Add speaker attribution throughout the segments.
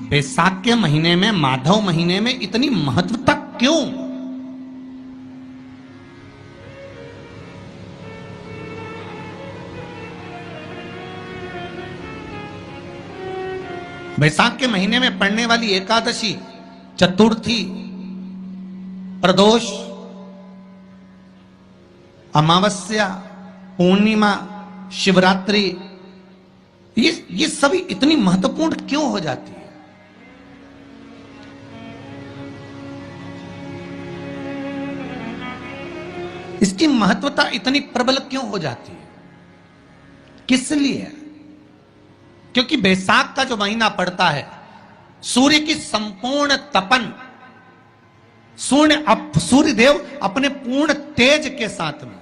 Speaker 1: बैसाख के महीने में, माधव महीने में इतनी महत्वता क्यों? बैसाख के महीने में पड़ने वाली एकादशी, चतुर्थी, प्रदोष, अमावस्या, पूर्णिमा, शिवरात्रि, ये सभी इतनी महत्वपूर्ण क्यों हो जाती है? इसकी महत्वता इतनी प्रबल क्यों हो जाती है? किस लिए? क्योंकि बैसाख का जो महीना पड़ता है, सूर्य की संपूर्ण तपन, सूर्य देव अपने पूर्ण तेज के साथ में,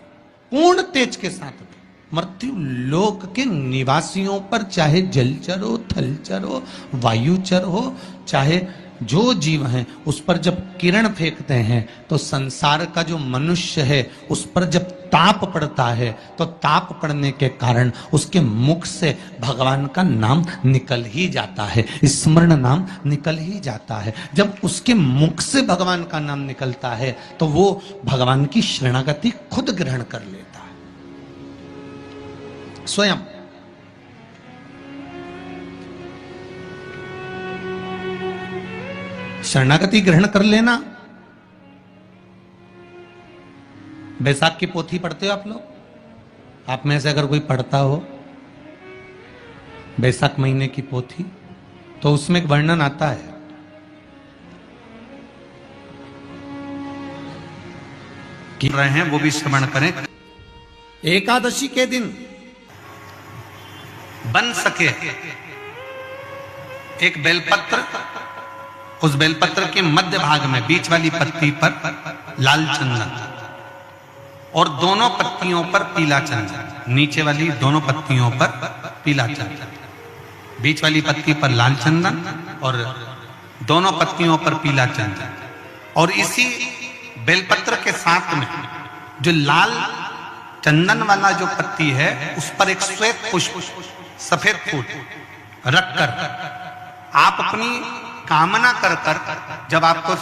Speaker 1: पूर्ण तेज के साथ में मृत्यु लोक के निवासियों पर, चाहे जलचर हो, थलचर हो, वायुचर हो, चाहे जो जीव हैं, उस पर जब किरण फेंकते हैं तो संसार का जो मनुष्य है उस पर जब ताप पड़ता है तो ताप पड़ने के कारण उसके मुख से भगवान का नाम निकल ही जाता है, स्मरण नाम निकल ही जाता है। जब उसके मुख से भगवान का नाम निकलता है तो वो भगवान की शरणागति खुद ग्रहण कर लेता है स्वयं। शरणागति ग्रहण कर लेना। बैसाख की पोथी पढ़ते हो आप लोग? आप में से अगर कोई पढ़ता हो बैसाख महीने की पोथी, तो उसमें एक वर्णन आता है कि रहे हैं वो भी श्रवण करें। एकादशी के दिन बन सके एक बेलपत्र, उस बेलपत्र के मध्य भाग में बीच वाली पत्ती पर लाल चंदन और दोनों पत्तियों पर पीला चंदन, नीचे वाली दोनों पत्तियों पर पीला चंदन, बीच वाली पत्ती पर लाल चंदन और दोनों पत्तियों पर पीला चंदन। और इसी बेलपत्र के साथ में जो लाल चंदन वाला जो पत्ती है उस पर एक श्वेत पुष्प, सफेद फूल रखकर आप अपनी कामना कर कर, जब आपको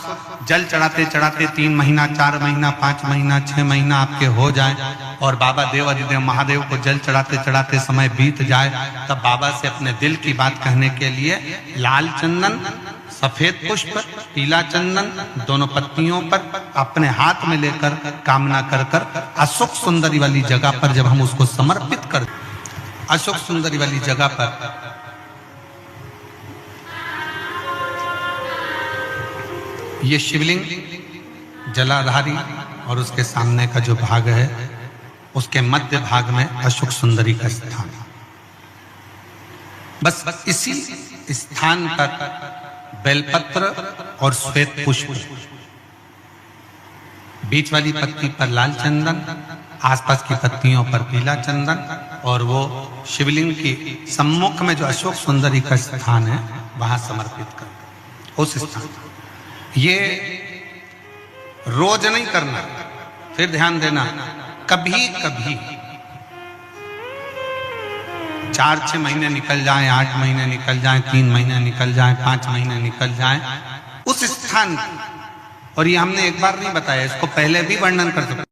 Speaker 1: जल चढ़ाते चढ़ाते 3 महीना, 4 महीना, 5 महीना, 6 महीना आपके हो जाए और बाबा देव अधिदेव महादेव को जल चढ़ाते चढ़ाते समय बीत जाए, तब बाबा से अपने दिल की बात कहने के लिए लाल चंदन, सफेद पुष्प, पीला चंदन दोनों पत्तियों पर अपने हाथ में लेकर कामना कर कर अशोक सुंदरी वाली जगह पर जब हम उसको समर्पित कर, अशोक सुंदरी वाली जगह पर ये शिवलिंग जलाधारी और उसके सामने का जो भाग है उसके मध्य भाग में अशोक सुंदरी का स्थान, बस इसी स्थान पर बेलपत्र और श्वेत पुष्प, बीच वाली पत्ती पर लाल चंदन, आसपास की पत्तियों पर पीला चंदन और वो शिवलिंग की सम्मुख में जो अशोक सुंदरी का स्थान है वहां समर्पित कर, उस स्थान। ये रोज नहीं करना, फिर ध्यान देना, कभी कभी 4-6 महीने निकल जाएं, 8 महीने निकल जाएं, 3 महीने निकल जाएं, 5 महीने निकल जाएं, उस स्थान, और ये हमने एक बार नहीं बताया, इसको पहले भी वर्णन कर सकते।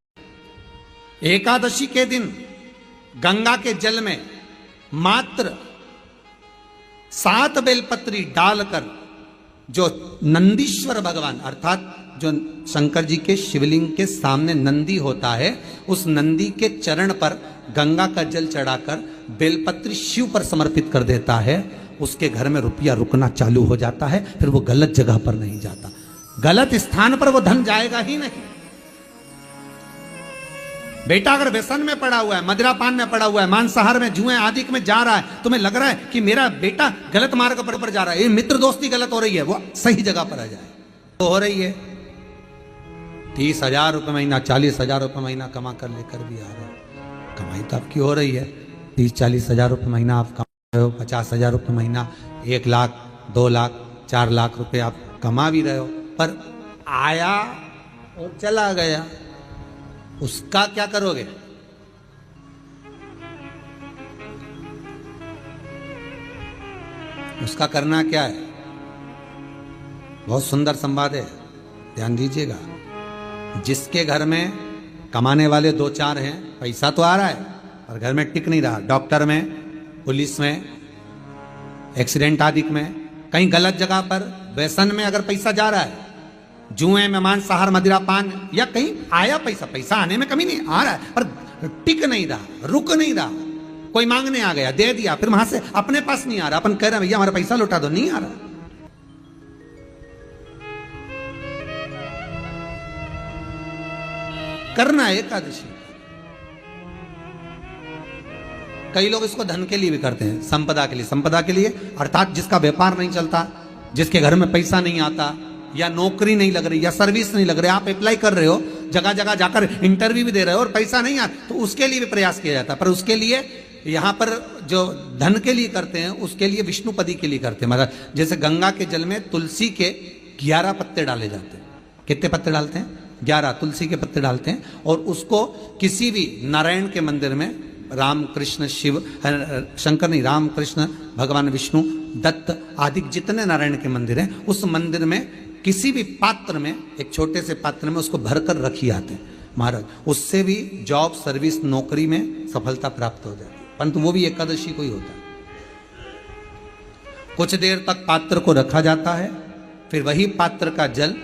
Speaker 1: एकादशी के दिन गंगा के जल में मात्र 7 बेलपत्री डालकर जो नंदीश्वर भगवान अर्थात जो शंकर जी के शिवलिंग के सामने नंदी होता है, उस नंदी के चरण पर गंगा का जल चढ़ाकर बेलपत्री शिव पर समर्पित कर देता है, उसके घर में रुपया रुकना चालू हो जाता है, फिर वो गलत जगह पर नहीं जाता, गलत स्थान पर वो धन जाएगा ही नहीं। बेटा अगर व्यसन में पड़ा हुआ है, मदिरा पान में पड़ा हुआ है, मांसाहार में, जुए आदि में जा रहा है, तुम्हें लग रहा है कि मेरा बेटा गलत मार्ग पर जा रहा है, ये मित्र दोस्ती गलत हो रही है, वो सही जगह पर आ जाए, तो हो रही है। 30,000 रुपये महीना, 40,000 रुपये महीना कमा कर लेकर भी आ रहे हो, कमाई तो आपकी हो रही है, 30-40 हजार रुपये महीना आप कमा रहे हो, 50,000 रुपये महीना, 1 लाख, 2 लाख, 4 लाख रुपए आप कमा भी रहे हो, पर आया और चला गया, उसका क्या करोगे? उसका करना क्या है? बहुत सुंदर संवाद है, ध्यान दीजिएगा। जिसके घर में कमाने वाले दो चार हैं, पैसा तो आ रहा है पर घर में टिक नहीं रहा, डॉक्टर में, पुलिस में, एक्सीडेंट आदि में, कहीं गलत जगह पर, व्यसन में अगर पैसा जा रहा है, जुए में, मांसाहार, मदिरा पान, या कहीं आया पैसा, पैसा आने में कमी नहीं, आ रहा है पर टिक नहीं रहा, रुक नहीं रहा। कोई मांगने आ गया, दे दिया, फिर वहां से अपने पास नहीं आ रहा, अपन कह रहे हैं भैया हमारा पैसा लौटा दो, नहीं आ रहा। करना है एकादशी। कई लोग इसको धन के लिए भी करते हैं, संपदा के लिए। संपदा के लिए अर्थात जिसका व्यापार नहीं चलता, जिसके घर में पैसा नहीं आता, या नौकरी नहीं लग रही, या सर्विस नहीं लग रही, आप अप्लाई कर रहे हो, जगह जगह जाकर इंटरव्यू भी दे रहे हो और पैसा नहीं आता, तो उसके लिए भी प्रयास किया जाता है। पर उसके लिए यहां पर जो धन के लिए करते हैं, उसके लिए विष्णुपदी के लिए करते हैं। मतलब जैसे गंगा के जल में तुलसी के 11 पत्ते डाले जाते हैं। कितने पत्ते डालते हैं? 11 तुलसी के पत्ते डालते हैं, और उसको किसी भी नारायण के मंदिर में, राम कृष्ण शिव, शंकर नहीं, राम कृष्ण भगवान विष्णु, दत्त आदि जितने नारायण के मंदिर हैं, उस मंदिर में किसी भी पात्र में, एक छोटे से पात्र में उसको भरकर रखी आते हैं महाराज। उससे भी जॉब, सर्विस, नौकरी में सफलता प्राप्त हो जाती है, परंतु वो भी एकादशी को ही होता है। कुछ देर तक पात्र को रखा जाता है, फिर वही पात्र का जल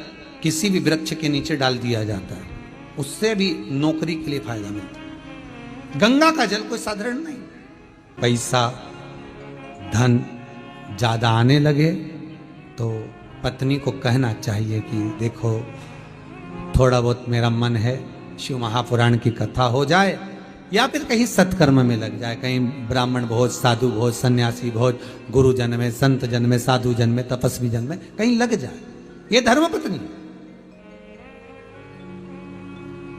Speaker 1: किसी भी वृक्ष के नीचे डाल दिया जाता है, उससे भी नौकरी के लिए फायदा मिलता है। गंगा का जल कोई साधारण नहीं। पैसा, धन ज्यादा आने लगे तो पत्नी को कहना चाहिए कि देखो थोड़ा बहुत मेरा मन है, शिव महापुराण की कथा हो जाए, या फिर कहीं सत्कर्म में लग जाए, कहीं ब्राह्मण भोज, साधु भोज, सन्यासी भोज, गुरु जन में, संत जन में, साधु जन में, तपस्वी जन में कहीं लग जाए। ये धर्म पत्नी,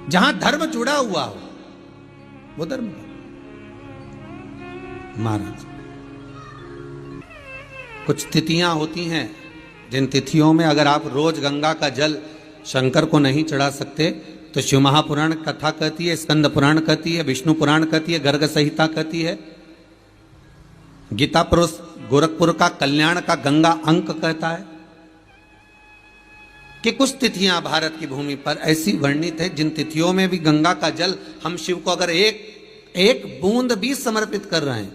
Speaker 1: जहां धर्म जुड़ा हुआ हो वो धर्म। महाराज कुछ तिथियां होती हैं, जिन तिथियों में अगर आप रोज गंगा का जल शंकर को नहीं चढ़ा सकते, तो शिव महापुराण कथा कहती है, स्कंद पुराण कहती है, विष्णु पुराण कहती है, गर्ग संहिता कहती है, गीता पुरुष गोरखपुर का कल्याण का गंगा अंक कहता है कि कुछ तिथियां भारत की भूमि पर ऐसी वर्णित है जिन तिथियों में भी गंगा का जल हम शिव को अगर एक बूंद भी समर्पित कर रहे हैं,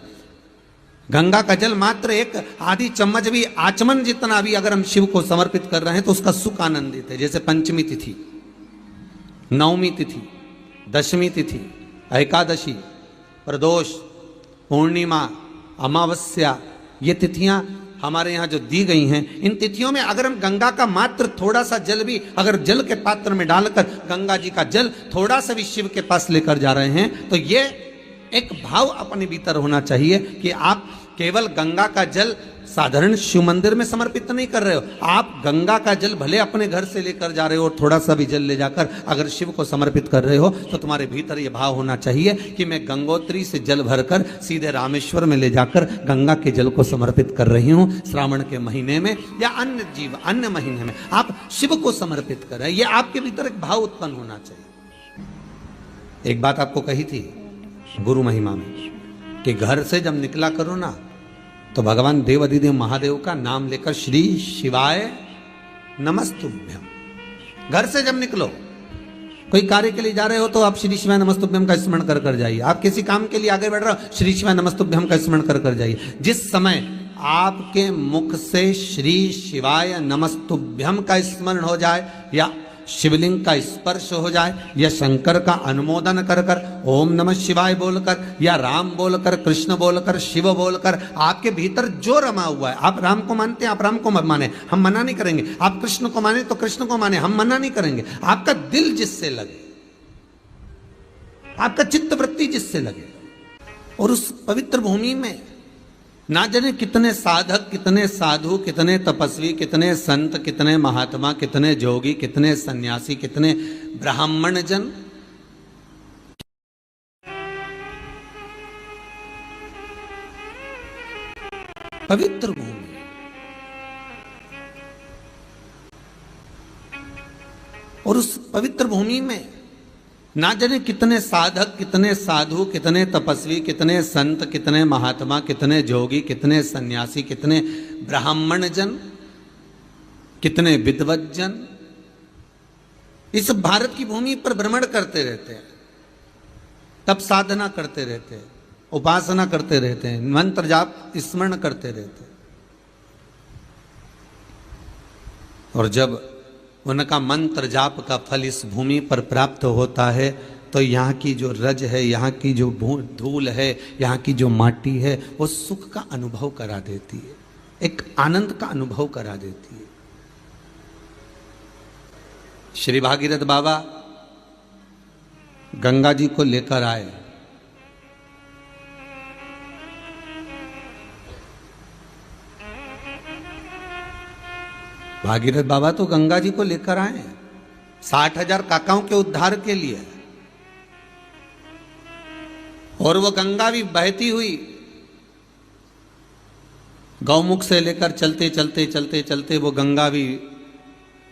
Speaker 1: गंगा का जल मात्र एक आधी चम्मच भी, आचमन जितना भी अगर हम शिव को समर्पित कर रहे हैं, तो उसका सुख आनंदित है। जैसे पंचमी तिथि, नवमी तिथि, दशमी तिथि, एकादशी, प्रदोष, पूर्णिमा, अमावस्या, ये तिथियां हमारे यहाँ जो दी गई हैं, इन तिथियों में अगर हम गंगा का मात्र थोड़ा सा जल भी अगर जल के पात्र में डालकर गंगा जी का जल थोड़ा सा भी शिव के पास लेकर जा रहे हैं, तो ये एक भाव अपने भीतर होना चाहिए कि आप केवल गंगा का जल साधारण शिव मंदिर में समर्पित नहीं कर रहे हो, आप गंगा का जल भले अपने घर से लेकर जा रहे हो और थोड़ा सा भी जल ले जाकर अगर शिव को समर्पित कर रहे हो, तो तुम्हारे भीतर ये भाव होना चाहिए कि मैं गंगोत्री से जल भरकर सीधे रामेश्वर में ले जाकर गंगा के जल को समर्पित कर रही हूँ। श्रावण के महीने में या अन्य महीने में आप शिव को समर्पित कर रहे हैं, ये आपके भीतर एक भाव उत्पन्न होना चाहिए। एक बात आपको कही थी गुरु महिमा में कि घर से जब निकला करो ना, तो भगवान देव अधिदेव महादेव का नाम लेकर श्री शिवाय नमस्तुभ्यम। घर से जब निकलो, कोई कार्य के लिए जा रहे हो तो आप श्री शिवाय नमस्तुभ्यम का स्मरण कर कर जाइए। आप किसी काम के लिए आगे बढ़ रहे हो, श्री शिवाय नमस्तुभ्यम का स्मरण कर कर जाइए। जिस समय आपके मुख से श्री शिवाय नमस्तुभ्यम का स्मरण हो जाए, या शिवलिंग का स्पर्श हो जाए, या शंकर का अनुमोदन कर कर ओम नमः शिवाय बोलकर, या राम बोलकर, कृष्ण बोलकर, शिव बोलकर, आपके भीतर जो रमा हुआ है, आप राम को मानते हैं, आप राम को माने, हम मना नहीं करेंगे। आप कृष्ण को माने तो कृष्ण को माने, हम मना नहीं करेंगे। आपका दिल जिससे लगे, आपका चित्त वृत्ति जिससे लगे, और उस पवित्र भूमि में ना जाने कितने साधक, कितने साधु, कितने तपस्वी, कितने संत, कितने महात्मा, कितने जोगी, कितने सन्यासी, कितने ब्राह्मण जन, पवित्र भूमि, और उस पवित्र भूमि में ना जाने कितने साधक, कितने साधु, कितने तपस्वी, कितने संत, कितने महात्मा, कितने जोगी, कितने सन्यासी, कितने ब्राह्मण जन,
Speaker 2: कितने विद्वज्जन इस भारत की भूमि पर भ्रमण करते रहते हैं, तप साधना करते रहते हैं, उपासना करते रहते हैं, मंत्र जाप स्मरण करते रहते हैं। और जब उनका मंत्र जाप का फल इस भूमि पर प्राप्त होता है तो यहाँ की जो रज है, यहाँ की जो धूल है, यहाँ की जो माटी है, वो सुख का अनुभव करा देती है, एक आनंद का अनुभव करा देती है। श्री भागीरथ बाबा गंगा जी को लेकर आए। भागीरथ बाबा तो गंगा जी को लेकर आए 60,000 काकाओं के उद्धार के लिए, और वो गंगा भी बहती हुई गौमुख से लेकर चलते चलते चलते चलते वो गंगा भी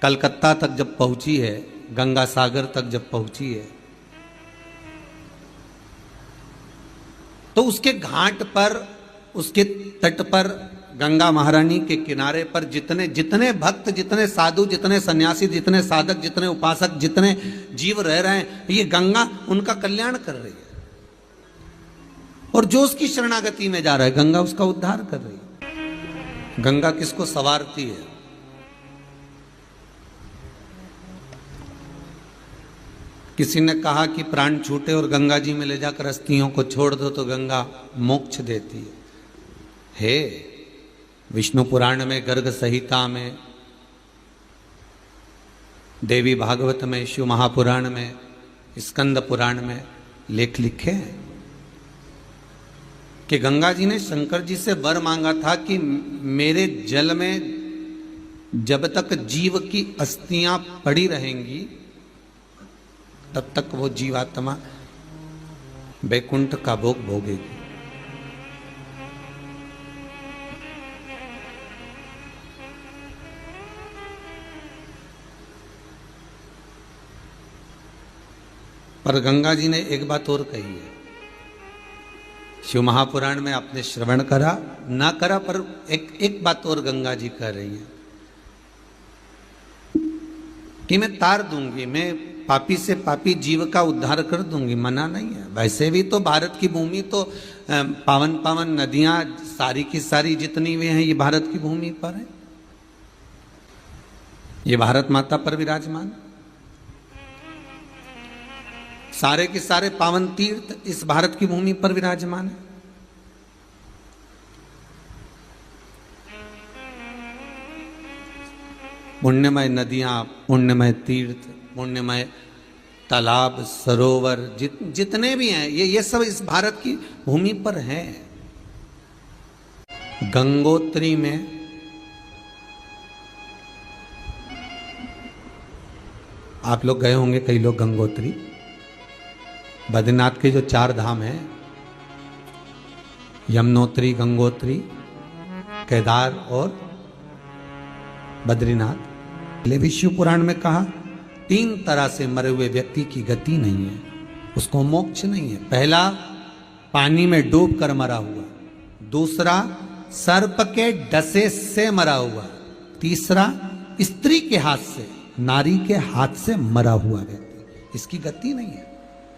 Speaker 2: कलकत्ता तक जब पहुंची है, गंगा सागर तक जब पहुंची है, तो उसके घाट पर, उसके तट पर, गंगा महारानी के किनारे पर जितने जितने भक्त, जितने साधु, जितने सन्यासी, जितने साधक, जितने उपासक, जितने जीव रह रहे हैं, ये गंगा उनका कल्याण कर रही है। और जो उसकी शरणागति में जा रहा है, गंगा उसका उद्धार कर रही है। गंगा किसको संवारती है? किसी ने कहा कि प्राण छूटे और गंगा जी में ले जाकर अस्थियों को छोड़ दो तो गंगा मोक्ष देती है। विष्णु पुराण में, गर्ग संहिता में, देवी भागवत में, शिव महापुराण में, स्कंद पुराण में लेख लिखे हैं कि गंगा जी ने शंकर जी से वर मांगा था कि मेरे जल में जब तक जीव की अस्थियां पड़ी रहेंगी तब तक वो जीवात्मा वैकुंठ का भोग भोगेगी। पर गंगा जी ने एक बात और कही है, शिव महापुराण में आपने श्रवण करा ना करा, पर एक बात और गंगा जी कह रही है कि मैं तार दूंगी, मैं पापी से पापी जीव का उद्धार कर दूंगी, मना नहीं है। वैसे भी तो भारत की भूमि तो पावन पावन नदियां सारी की सारी जितनी भी हैं, ये भारत की भूमि पर है, ये भारत माता पर विराजमान, सारे के सारे पावन तीर्थ इस भारत की भूमि पर विराजमान है। पुण्यमय नदियां, पुण्यमय तीर्थ, पुण्यमय तालाब, सरोवर, जितने भी हैं, ये सब इस भारत की भूमि पर हैं। गंगोत्री में आप लोग गए होंगे, कई लोग गंगोत्री, बद्रीनाथ के जो 4 धाम हैं, यमुनोत्री, गंगोत्री, केदार और बद्रीनाथ, ले विष्णु पुराण में कहा 3 तरह से मरे हुए व्यक्ति की गति नहीं है, उसको मोक्ष नहीं है। पहला, पानी में डूब कर मरा हुआ, दूसरा सर्प के डसे से मरा हुआ, तीसरा स्त्री के हाथ से, नारी के हाथ से मरा हुआ व्यक्ति, इसकी गति नहीं है,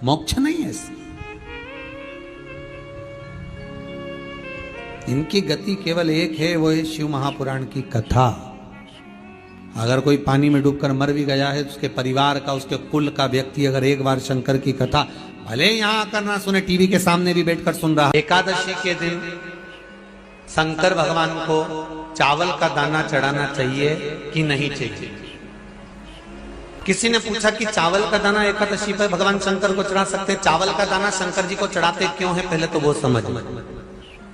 Speaker 2: मोक्ष नहीं है इसकी। इनकी गति केवल एक है, वो है शिव महापुराण की कथा। अगर कोई पानी में डूबकर मर भी गया है, उसके परिवार का, उसके कुल का व्यक्ति अगर एक बार शंकर की कथा भले यहां आकर ना सुने, टीवी के सामने भी बैठकर सुन रहा है, एकादशी के दिन शंकर भगवान को चावल का दाना चढ़ाना चाहिए कि नहीं चाहिए? किसी ने पूछा कि चावल का दाना एकादशी पर भगवान शंकर को चढ़ा सकते, चावल का दाना शंकर जी को चढ़ाते क्यों है, पहले तो वो समझ।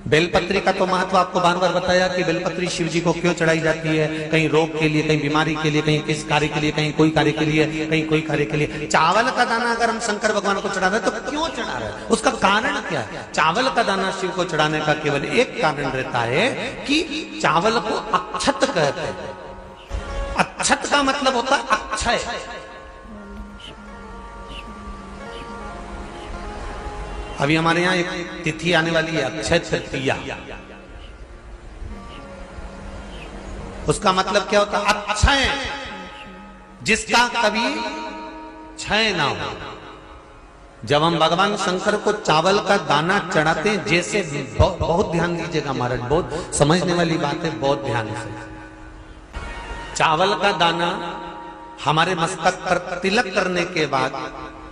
Speaker 2: बेलपत्री का तो महत्व आपको बार बार बताया कि बेलपत्री शिव जी को क्यों चढ़ाई जाती है, कहीं रोग के लिए, कहीं बीमारी के लिए, कहीं किस कार्य के लिए, कहीं कोई कार्य के लिए, कहीं कोई कार्य के लिए। चावल का दाना अगर हम शंकर भगवान को चढ़ा रहे हैं तो क्यों चढ़ा रहे हैं, उसका कारण क्या है? चावल का दाना शिव को चढ़ाने का केवल एक कारण रहता है कि चावल को अक्षत कहते हैं। अक्षत का मतलब होता है अक्षय। अभी हमारे यहां एक तिथि आने वाली है, अक्षय तृतीया। उसका मतलब क्या होता है? अक्षय, जिसका कभी क्षय ना हो। जब हम भगवान शंकर को चावल का दाना चढ़ाते हैं, जैसे बहुत ध्यान दीजिएगा महाराज, बहुत समझने वाली बात है, बहुत ध्यान से। चावल का दाना हमारे मस्तक पर तिलक करने के बाद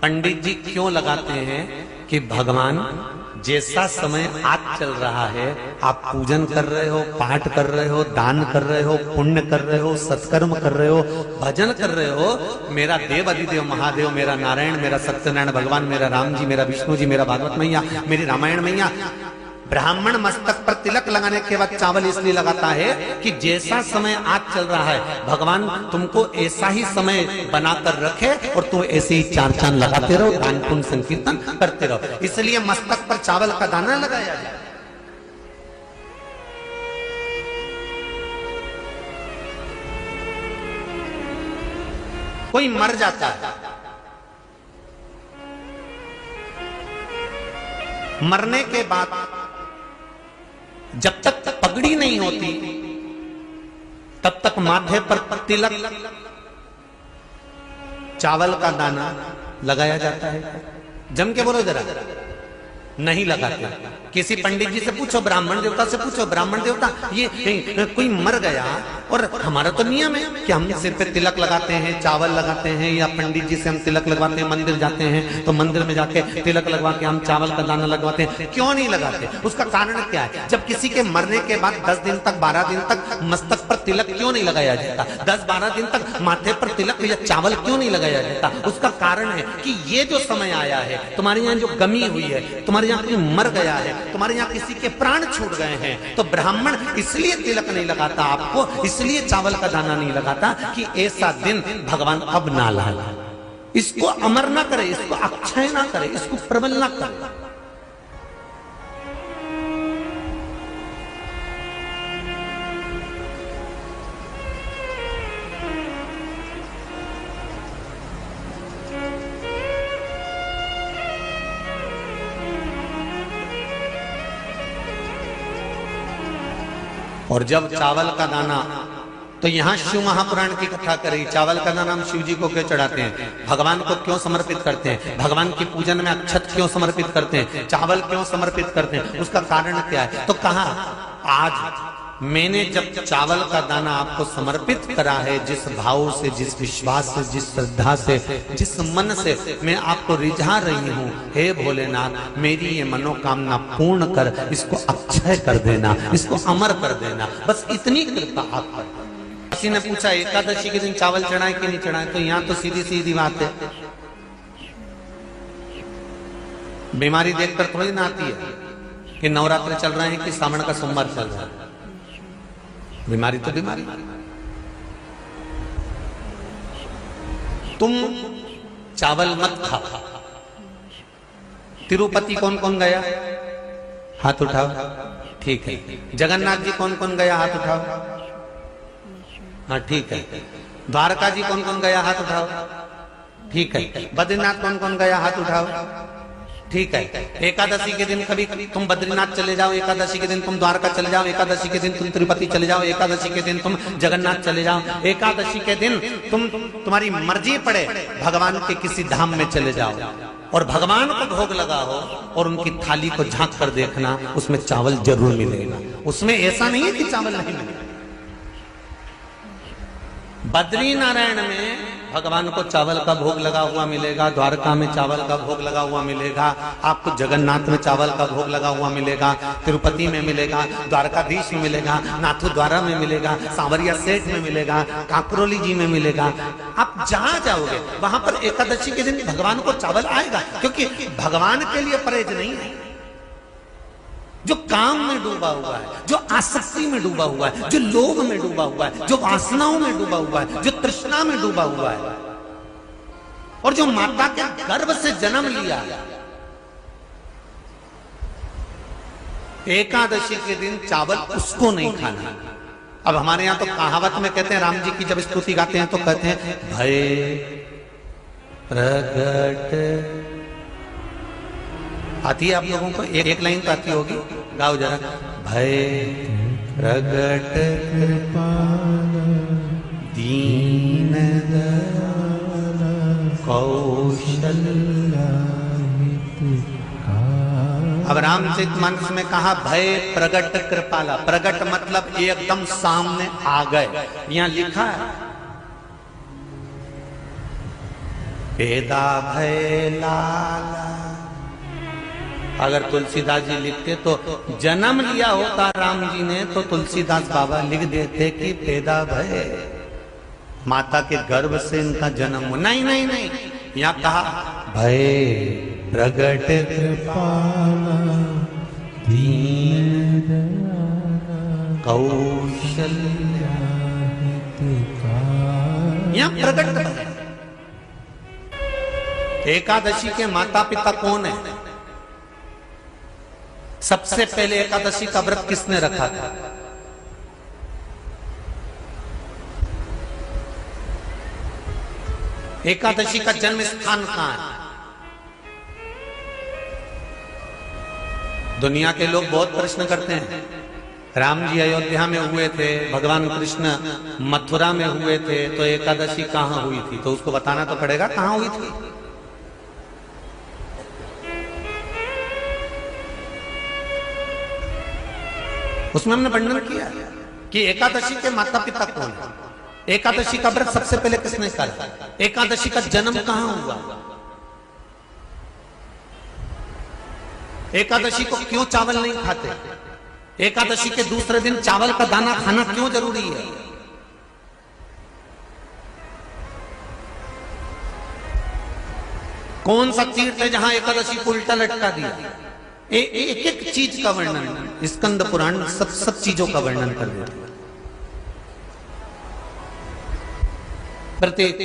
Speaker 2: पंडित जी क्यों लगाते हैं? कि भगवान जैसा समय आज चल रहा है, आप पूजन कर रहे हो, पाठ कर रहे हो, दान कर रहे हो, पुण्य कर रहे हो, सत्कर्म कर रहे हो, भजन कर रहे हो, मेरा देव अधिदेव महादेव, मेरा नारायण, मेरा सत्यनारायण भगवान, मेरा राम जी, मेरा विष्णु जी, मेरा भागवत मैया, मेरी रामायण मैया, ब्राह्मण मस्तक पर तिलक लगाने के बाद चावल इसलिए लगाता है कि जैसा समय आज चल रहा है, भगवान तुमको ऐसा ही समय बनाकर रखे और तुम ऐसे ही चार चांद लगाते रहो, दान पुण्य संकीर्तन करते रहो। इसलिए मस्तक पर चावल का दाना लगाया जाए। कोई मर जाता है, मरने के बाद जब तक पगड़ी नहीं होती तब तक माथे पर तिलक, चावल का दाना लगाया जाता है। जम के बोलो जरा, नहीं लगाते। किसी पंडित जी से पूछो, ब्राह्मण देवता से पूछो, ब्राह्मण देवता ये कोई मर गया, और हमारा तो नियम है कि हम सिर पे तिलक लगाते हैं, चावल लगाते हैं, या पंडित जी से हम तिलक लगवाते हैं, मंदिर जाते हैं तो मंदिर में जाके तिलक लगवा के हम चावल का दाना लगवाते हैं। क्यों नहीं लगाते? उसका कारण क्या है? जब किसी के मरने के बाद 10 दिन तक, 12 दिन तक मस्तक पर तिलक क्यों नहीं लगाया जाता? 10-12 दिन तक माथे पर तिलक या चावल क्यों नहीं लगाया जाता? उसका कारण है कि ये जो समय आया है, तुम्हारे यहाँ जो गमी हुई है, तुम्हारे यहाँ कोई मर गया है, तुम्हारे यहाँ किसी के प्राण छूट गए हैं, तो ब्राह्मण इसलिए तिलक नहीं लगाता आपको, इसलिए चावल का दाना नहीं लगाता कि ऐसा दिन भगवान अब ना लाए, इसको अमर ना करे, इसको अक्षय ना करे, इसको प्रबल ना करे। और जब चावल का दाना, तो यहां शिव महापुराण की कथा करी, चावल का दाना हम शिव जी को क्यों चढ़ाते हैं, भगवान को क्यों समर्पित करते हैं, भगवान की पूजन में अक्षत क्यों समर्पित करते हैं, चावल क्यों समर्पित करते हैं, उसका कारण क्या है? तो कहा आज मैंने जब चावल का दाना आपको समर्पित करा है, जिस भाव से, जिस विश्वास से, जिस श्रद्धा से, जिस मन से मैं आपको रिझा रही हूँ, हे भोलेनाथ मेरी ये मनोकामना पूर्ण कर, इसको अक्षय कर देना, इसको अमर कर देना, बस इतनी कृपा आप कर। किसी ने पूछा एकादशी के दिन चावल चढ़ाए कि नहीं चढ़ाए? तो यहाँ तो सीधी सीधी बात है, बीमारी देखकर थोड़ी ना आती है कि नवरात्र चल रहे हैं कि सावन का सोमवार चल रहा है। बीमारी तो बीमारी। तुम चावल मत खाओ। तिरुपति कौन कौन गया? हाथ उठाओ। ठीक है। जगन्नाथ जी कौन कौन गया? हाथ उठाओ। हाँ ठीक है। द्वारका जी कौन कौन गया? हाथ उठाओ। ठीक है। बद्रीनाथ कौन कौन गया? हाथ उठाओ। ठीक है। एकादशी के दिन कभी तुम बद्रीनाथ चले जाओ, एकादशी के दिन तुम द्वारका चले जाओ, एकादशी के दिन तुम तिरुपति चले जाओ, एकादशी के दिन तुम जगन्नाथ चले जाओ, एकादशी के दिन तुम्हारी मर्जी पड़े भगवान के किसी धाम में चले जाओ और भगवान को भोग लगाओ और उनकी थाली को झांक कर देखना, उसमें चावल जरूर मिलेगा। उसमें ऐसा नहीं है कि चावल नहीं मिलेगा। बद्री नारायण में भगवान को चावल का भोग लगा हुआ मिलेगा, द्वारका में चावल का भोग लगा हुआ मिलेगा, आपको जगन्नाथ में चावल का भोग लगा हुआ मिलेगा, तिरुपति में मिलेगा, द्वारकाधीश में मिलेगा, नाथू द्वारा में मिलेगा, सांवरिया सेठ में मिलेगा, काकरोली जी में मिलेगा। आप जहां जाओगे वहां पर एकादशी के दिन भगवान को चावल आएगा, क्योंकि भगवान के लिए परहेज नहीं है। जो काम में डूबा हुआ है, जो आसक्ति में डूबा हुआ है, जो लोभ में डूबा हुआ है, जो वासनाओं में डूबा हुआ है, जो तृष्णा में डूबा हुआ है और जो माता के गर्भ से जन्म लिया, एकादशी के दिन चावल उसको नहीं खाना। अब हमारे यहां तो कहावत में कहते हैं, राम जी की जब स्तुति गाते हैं तो कहते हैं भय प्रगट। आती है आप लोगों को? एक लाइन तो आती होगी, गाओ जरा। भय प्रगट कृपाल दीन दयाल कौशल्या। अब रामचरितमानस में कहा भय प्रगट कृपाला। प्रगट मतलब एकदम सामने आ गए। यहां लिखा है पेदा भय लाला। अगर तुलसीदास जी लिखते तो जन्म लिया होता राम जी ने तो तुलसीदास बाबा लिख देते कि पेदा भय, माता के गर्भ से इनका जन्म। नहीं नहीं नहीं, यहाँ कहा भय प्रगट कृपाला दीन दयाल कौशल्या। यहाँ प्रगट भय। एकादशी के माता पिता कौन है? सबसे पहले एकादशी का व्रत किसने रखा था? एकादशी का जन्म स्थान कहां है? दुनिया के लोग बहुत प्रश्न करते हैं। राम जी अयोध्या में हुए थे, भगवान कृष्ण मथुरा में हुए थे, तो एकादशी कहां हुई थी? तो उसको बताना तो पड़ेगा कहां हुई थी। उसमें हमने वर्णन किया कि एकादशी के माता पिता कौन है, एकादशी का व्रत सबसे पहले किसने करा, एकादशी का जन्म कहां हुआ, एकादशी को क्यों चावल नहीं खाते, एकादशी के दूसरे दिन चावल का दाना खाना क्यों जरूरी है। कौन सा तीर्थ है जहां एकादशी को उल्टा लटका दिया। एक एक चीज का वर्णन स्कंद पुराण सब चीजों का वर्णन कर देते हैं। प्रत्येक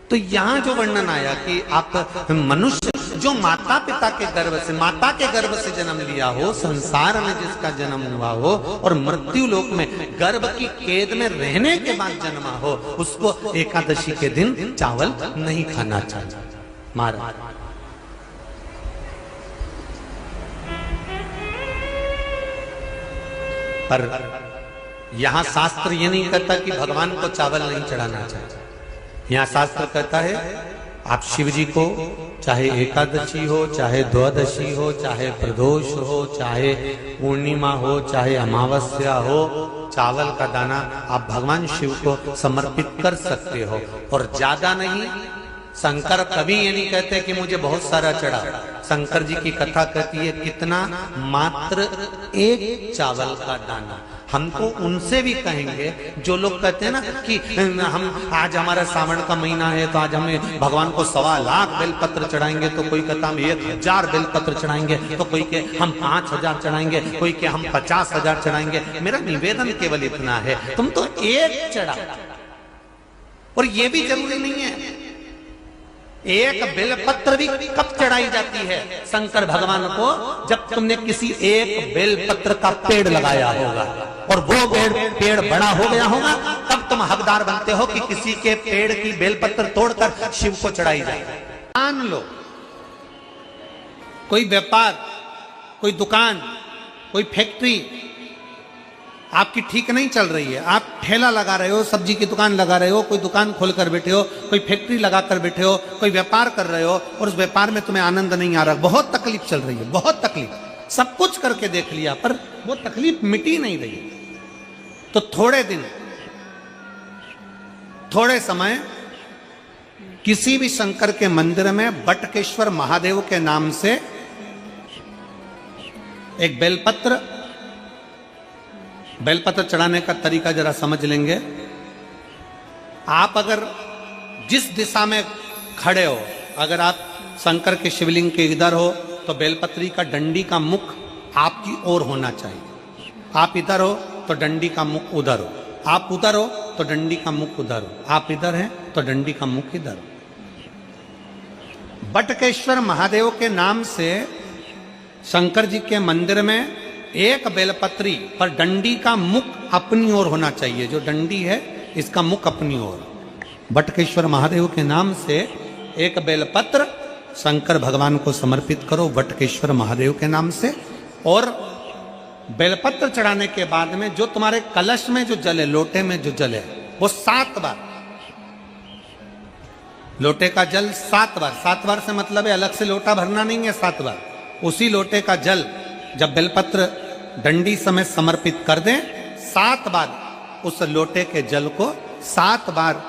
Speaker 2: तो यहां जो वर्णन आया कि आप मनुष्य जो माता पिता के गर्भ से, माता के गर्भ से जन्म लिया हो, संसार में जिसका जन्म हुआ हो और मृत्यु लोक में गर्भ की कैद में रहने के बाद जन्मा हो, उसको एकादशी के दिन चावल नहीं खाना चाहिए। महाराज पर यहां शास्त्र ये नहीं कहता कि भगवान को चावल नहीं चढ़ाना चाहिए। यहां शास्त्र कहता है आप शिव जी को चाहे एकादशी हो, चाहे द्वादशी हो, चाहे प्रदोष हो, चाहे पूर्णिमा हो, चाहे अमावस्या हो, चावल का दाना आप भगवान शिव को समर्पित कर सकते हो और ज्यादा नहीं। शंकर कभी ये नहीं कहते कि मुझे बहुत सारा चढ़ा। शंकर जी की कथा कहती है कितना, मात्र एक चावल का दाना। हम तो उनसे भी कहेंगे जो लोग कहते हैं ना कि हम आज हमारा सावन का महीना है तो आज हमें भगवान को 1.25 लाख बेलपत्र चढ़ाएंगे, तो कोई कहता हम 1000 बेलपत्र चढ़ाएंगे, तो कोई के हम 5000 चढ़ाएंगे, कोई के हम 50,000 चढ़ाएंगे। मेरा निवेदन केवल इतना है, तुम तो एक चढ़ा। और ये भी जरूरी नहीं है एक बेलपत्र भी कब चढ़ाई जाती है शंकर भगवान को, जब तुमने किसी एक बेलपत्र का पेड़ लगाया होगा और वो पेड़ बड़ा हो गया होगा, तब तुम हकदार बनते हो कि किसी के पेड़ की बेलपत्र तोड़कर शिव को चढ़ाई जाए। मान लो कोई व्यापार, कोई दुकान, कोई फैक्ट्री आपकी ठीक नहीं चल रही है, आप ठेला लगा रहे हो, सब्जी की दुकान लगा रहे हो, कोई दुकान खोल कर बैठे हो, कोई फैक्ट्री लगा कर बैठे हो, कोई व्यापार कर रहे हो और उस व्यापार में तुम्हें आनंद नहीं आ रहा, बहुत तकलीफ चल रही है, बहुत तकलीफ, सब कुछ करके देख लिया पर वो तकलीफ मिटी नहीं रही। तो थोड़े दिन, थोड़े समय किसी भी शंकर के मंदिर में बटकेश्वर महादेव के नाम से एक बेलपत्र चढ़ाने का तरीका जरा समझ लेंगे। आप अगर जिस दिशा में खड़े हो, अगर आप शंकर के शिवलिंग के इधर हो तो बेलपत्री का डंडी का मुख आपकी ओर होना चाहिए। आप इधर हो तो डंडी का मुख उधर हो, आप उधर हो तो डंडी का मुख उधर हो, आप इधर हैं तो डंडी का मुख इधर हो। बटकेश्वर महादेव के नाम से शंकर जी के मंदिर में एक बेलपत्री पर डंडी का मुख अपनी ओर होना चाहिए। जो डंडी है इसका मुख अपनी ओर। बटकेश्वर महादेव के नाम से एक बेलपत्र शंकर भगवान को समर्पित करो बटकेश्वर महादेव के नाम से, और बेलपत्र चढ़ाने के बाद में जो तुम्हारे कलश में जो जल है, लोटे में जो जल है, वो 7 बार, लोटे का जल 7 बार, 7 बार से मतलब है अलग से लोटा भरना नहीं है, 7 बार उसी लोटे का जल जब बेलपत्र दंडी समेत समर्पित कर दें, 7 बार उस लोटे के जल को 7 बार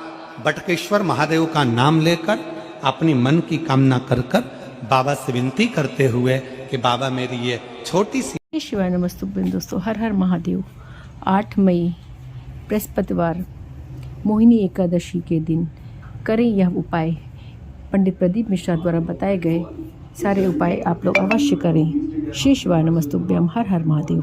Speaker 2: बटकेश्वर महादेव का नाम लेकर अपनी मन की कामना कर कर बाबा से विनती करते हुए कि बाबा मेरी ये छोटी सी।
Speaker 3: शिवाय नमस्तुभ्यं दोस्तों, हर हर महादेव। 8 मई बृहस्पतिवार मोहिनी एकादशी के दिन करें यह उपाय। पंडित प्रदीप मिश्रा द्वारा बताए गए सारे उपाय आप लोग अवश्य करें। श्री शिवाय नमस्तुभ्यं, हर हर महादेव।